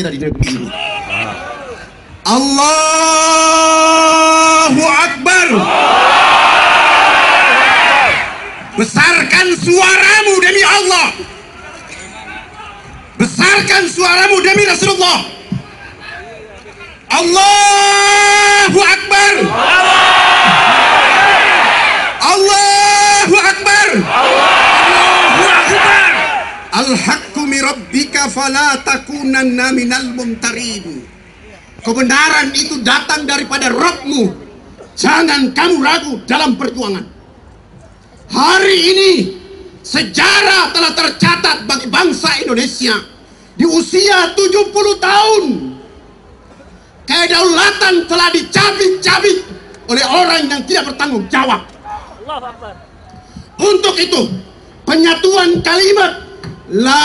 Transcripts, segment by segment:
dari negeri ini. Allahu Akbar. Besarkan suaramu demi Allah. Besarkan suaramu demi Rasulullah. Allahu Akbar. Allahu Akbar. Allahu Akbar. Al-haqqu min rabbika fala takunanna minal mumtarin. Kebenaran itu datang daripada Rabbmu. Jangan kamu ragu dalam perjuangan. Hari ini sejarah telah tercatat bagi bangsa Indonesia. Di usia 70 tahun kedaulatan telah dicabik-cabik oleh orang yang tidak bertanggung jawab. Untuk itu penyatuan kalimat La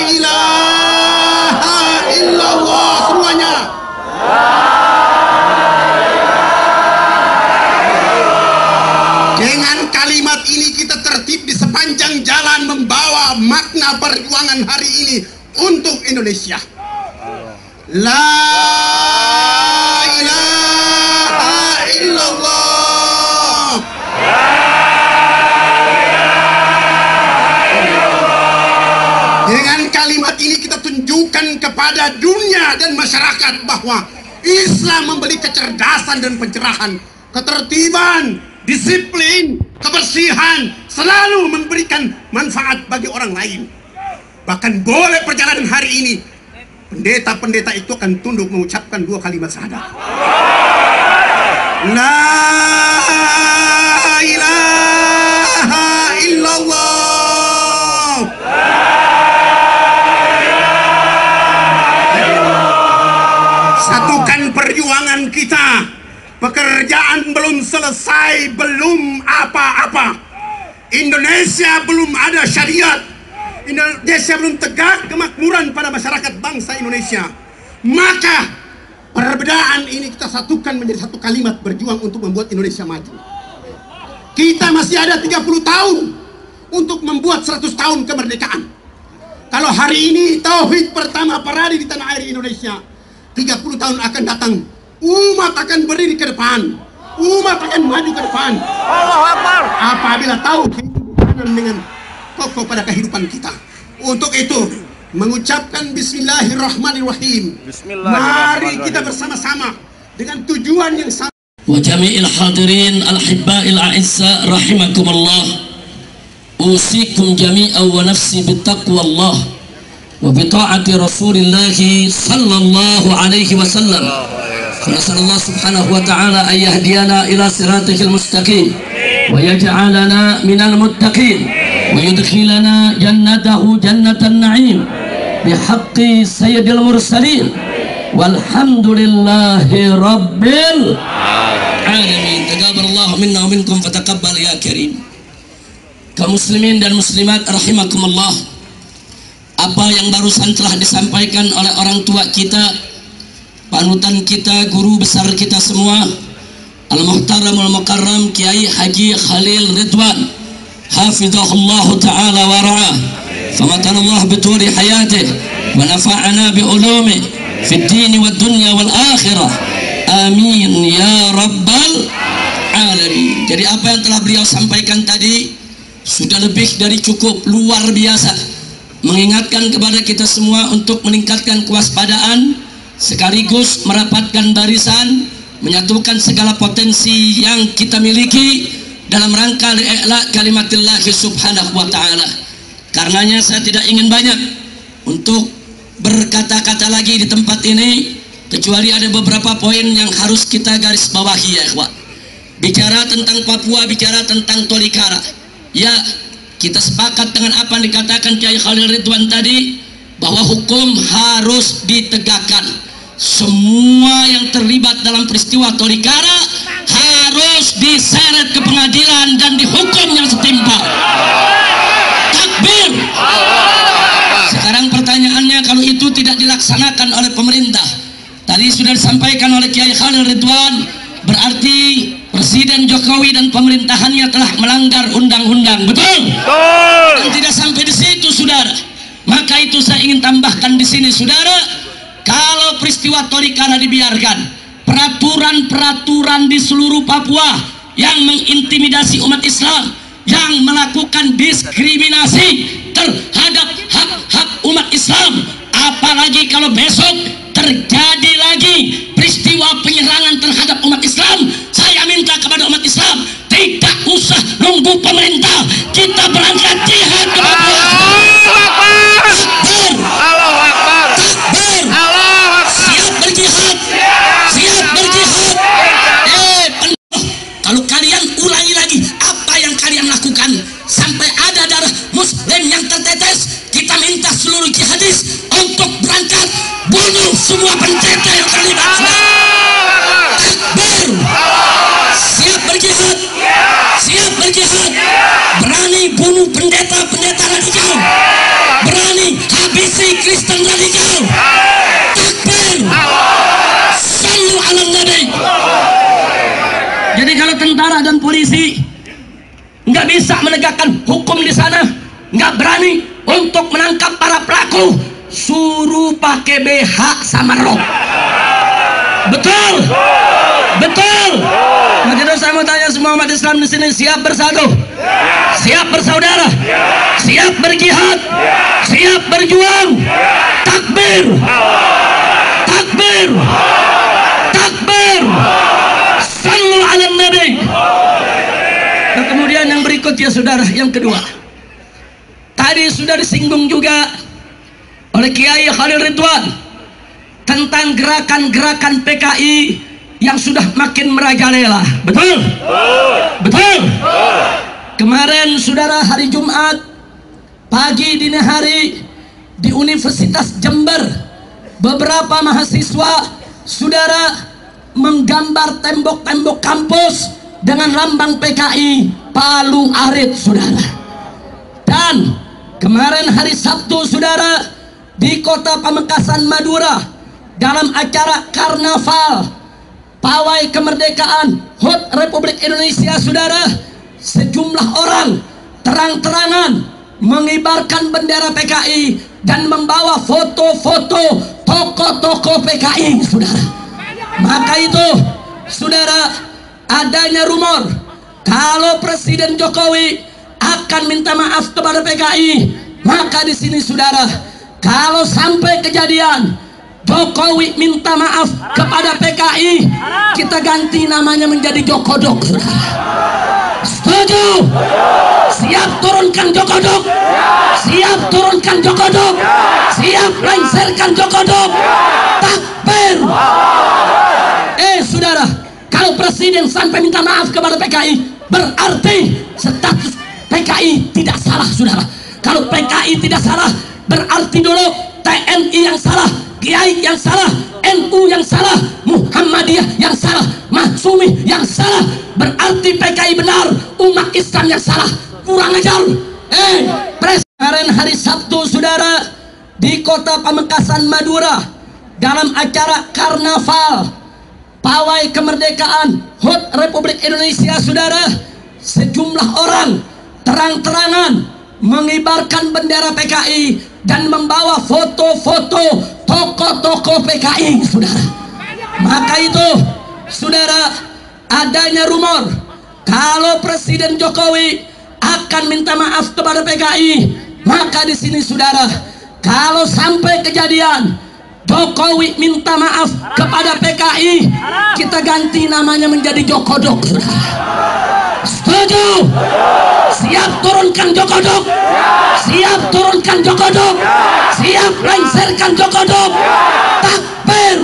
ilaha illallah semuanya. Dengan kalimat ini kita tertib di sepanjang jalan membawa makna perjuangan hari ini untuk Indonesia. La ilaha illallah. Dengan kalimat ini kita tunjukkan kepada dunia dan masyarakat bahwa Islam memberi kecerdasan dan pencerahan, ketertiban, disiplin, kebersihan, selalu memberikan manfaat bagi orang lain. Bahkan boleh perjalanan hari ini pendeta-pendeta itu akan tunduk mengucapkan 2 kalimat syahadat. La ilaha illallah. Satukan perjuangan kita. Pekerjaan belum selesai, belum apa-apa. Indonesia belum ada syariat. Indonesia belum tegak kemakmuran pada masyarakat bangsa Indonesia. Maka perbedaan ini kita satukan menjadi satu kalimat berjuang untuk membuat Indonesia maju. Kita masih ada 30 tahun untuk membuat 100 tahun kemerdekaan. Kalau hari ini tauhid pertama parade di tanah air Indonesia, 30 tahun akan datang, umat akan berdiri ke depan, umat akan maju ke depan. Allahu Akbar. Apabila tahu kehidupan dengan kokoh pada kehidupan kita. Untuk itu mengucapkan Bismillahirrahmanirrahim. Mari kita bersama-sama dengan tujuan yang sama. Wa jami'il hadirin al-hibba'il a'izza rahimakumullah. Usikum jami'an wa nafsi bittaqwallah wa bita'ati Rasulillah sallallahu alaihi wasallam. Nasallallahu subhanahu wa ta'ala an yahdiyana ila siratil mustaqim wa yaj'alana minal muttaqin wa yudkhilana jannatahu jannatan na'im bihaqqi sayyidil mursalin walhamdulillahi rabbil alamin. Taqabbalallahu minna wa minkum fataqabbal ya karim. Kaum muslimin dan muslimat rahimakumullah, apa yang barusan telah disampaikan oleh orang tua kita, panutan kita, guru besar kita semua, Al-Muhtaram Al-Mukarram Kiai Haji Khalil Ridwan hafizahullah ta'ala wa ra'ah, famatanallah bituli hayatih wa nafa'ana bi ulumih fid dini wad dunya wal akhirah, amin ya rabbal alamin. Jadi apa yang telah beliau sampaikan tadi sudah lebih dari cukup, luar biasa, mengingatkan kepada kita semua untuk meningkatkan kewaspadaan sekaligus merapatkan barisan, menyatukan segala potensi yang kita miliki dalam rangka li'la kalimatillah subhanahu wa ta'ala. Karenanya saya tidak ingin banyak untuk berkata-kata lagi di tempat ini, kecuali ada beberapa poin yang harus kita garis bawahi ya ikhwan. Bicara tentang Papua, bicara tentang Tolikara. Ya, kita sepakat dengan apa yang dikatakan Kiai Khalil Ridwan tadi, bahwa hukum harus ditegakkan. Semua yang terlibat dalam peristiwa Tolikara harus diseret ke pengadilan dan dihukum yang setimpal. Takbir. Sekarang pertanyaannya, kalau itu tidak dilaksanakan oleh pemerintah, tadi sudah disampaikan oleh Kiai Khalil Ridwan, berarti Presiden Jokowi dan pemerintahannya telah melanggar undang-undang, betul? Dan tidak sampai di situ, saudara. Maka itu saya ingin tambahkan di sini, saudara, kalau peristiwa Tolikara dibiarkan, peraturan-peraturan di seluruh Papua yang mengintimidasi umat Islam, yang melakukan diskriminasi terhadap hak-hak umat Islam, apalagi kalau besok terjadi lagi peristiwa penyerangan terhadap umat Islam, saya minta kepada umat Islam tidak usah nunggu pemerintah, kita berangkat jihad ke Papua. Allahu Akbar. Allahu Akbar. Siap berjihad, siap berjihad. Kalau kalian ulangi lagi apa yang kalian lakukan sampai ada darah muslim yang tertetes, kita minta seluruh jihadis untuk berangkat bunuh semua pendeta yang terlibat. Takbir. Siap berjihad, siap berjihad. Berani bunuh pendeta-pendeta radikal, berani habisi Kristen radikal. Takbir. Sallu ala Nabi. Jadi kalau tentara dan polisi nggak bisa menegakkan hukum di sana, nggak berani untuk menangkap para pelaku, suruh pakai BH sama rok. Betul, betul. Nah, jadi saya mau tanya semua umat Islam di sini, siap bersatu, siap bersaudara, siap berjihad, siap berjuang. Takbir, takbir, takbir. Sallu ala Nabi. Nah, kemudian yang berikutnya, saudara, yang kedua, tadi sudah disinggung juga oleh Kiai Khalil Ridwan tentang gerakan-gerakan PKI yang sudah makin merajalela. Betul? Betul? Kemarin, saudara, hari Jumat pagi dini hari di Universitas Jember, beberapa mahasiswa, saudara, menggambar tembok-tembok kampus dengan lambang PKI Palu Arit, saudara. Dan kemarin hari Sabtu, saudara, di kota Pamekasan, Madura, dalam acara karnaval pawai kemerdekaan HUT Republik Indonesia, saudara, sejumlah orang terang-terangan mengibarkan bendera PKI dan membawa foto-foto tokoh-tokoh PKI, saudara. Maka itu, saudara, adanya rumor kalau Presiden Jokowi akan minta maaf kepada PKI, maka di sini, saudara, kalau sampai kejadian Jokowi minta maaf kepada PKI, kita ganti namanya menjadi Jokodok, saudara. Setuju? Siap turunkan Jokodok, siap turunkan Jokodok, siap lengserkan Jokodok. Takbir. Saudara, kalau Presiden sampai minta maaf kepada PKI, berarti status PKI tidak salah, saudara. Kalau PKI tidak salah, berarti dulu TNI yang salah, Kiai yang salah, NU yang salah, Muhammadiyah yang salah, Maksumi yang salah. Berarti PKI benar, umat Islam yang salah. Kurang ajar. Kemarin hari Sabtu, saudara, di kota Pamekasan, Madura, dalam acara karnaval pawai kemerdekaan HUT Republik Indonesia, saudara, sejumlah orang terang-terangan mengibarkan bendera PKI dan membawa foto-foto tokoh-tokoh PKI, saudara. Maka itu, saudara, adanya rumor kalau Presiden Jokowi akan minta maaf kepada PKI, maka di sini, saudara, kalau sampai kejadian Jokowi minta maaf kepada PKI, kita ganti namanya menjadi Jokodok, saudara. Setuju? Siap turunkan Jokodok, siap turunkan Jokodok, siap lengserkan Jokodok. Takbir.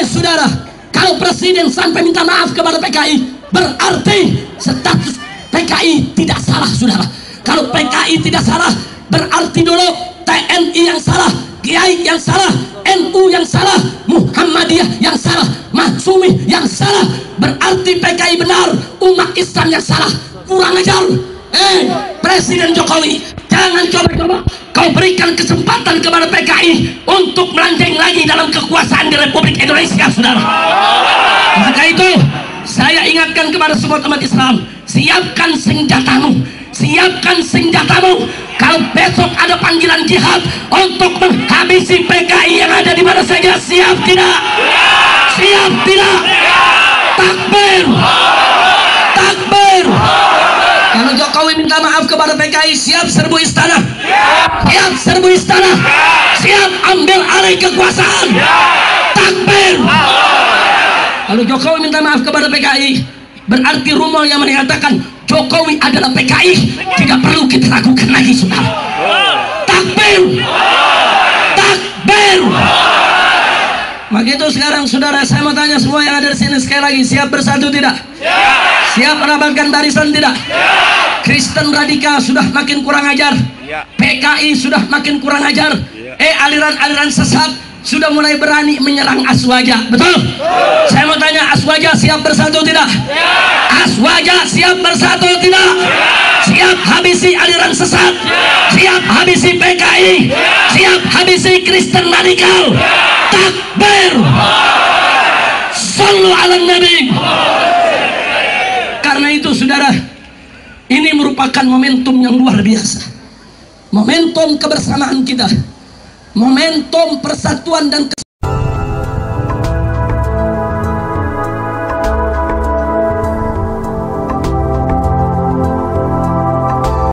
Saudara, kalau Presiden sampai minta maaf kepada PKI, berarti status PKI tidak salah, saudara. Kalau PKI tidak salah, berarti dulu TNI yang salah, Kiai yang salah, NU yang salah, Muhammadiyah yang salah, Maksumi yang salah. Berarti PKI benar, umat Islam yang salah. Kurang ajar. Presiden Jokowi, jangan coba-coba kau berikan kesempatan kepada PKI untuk melanjeng lagi dalam kekuasaan di Republik Indonesia, saudara. Maka itu, saya ingatkan kepada semua umat Islam, siapkan senjatamu, siapkan senjatamu. Kalau besok ada panggilan jihad untuk menghabisi PKI yang ada di mana saja, siap tidak? Siap tidak? Takbir! Takbir! Kalau Jokowi minta maaf kepada PKI, siap serbu istana? Siap serbu istana? Siap ambil alih kekuasaan? Takbir! Kalau Jokowi minta maaf kepada PKI, berarti rumor yang mengatakan Jokowi adalah PKI tidak perlu kita lakukan lagi, saudara. Takbir! Takbir! Begitu sekarang, saudara, saya mau tanya semua yang ada di sini sekali lagi, siap bersatu tidak? Siap merapatkan barisan tidak? Kristen radikal sudah makin kurang ajar, PKI sudah makin kurang ajar, aliran-aliran sesat sudah mulai berani menyerang Aswaja, betul? Saya mau tanya, Aswaja siap bersatu tidak? Aswaja siap bersatu tidak? Siap habisi aliran sesat? Siap habisi PKI? Siap habisi Kristen radikal? Takbir! Sallu ala Nabi. Karena itu, saudara, ini merupakan momentum yang luar biasa, momentum kebersamaan kita, momentum persatuan dan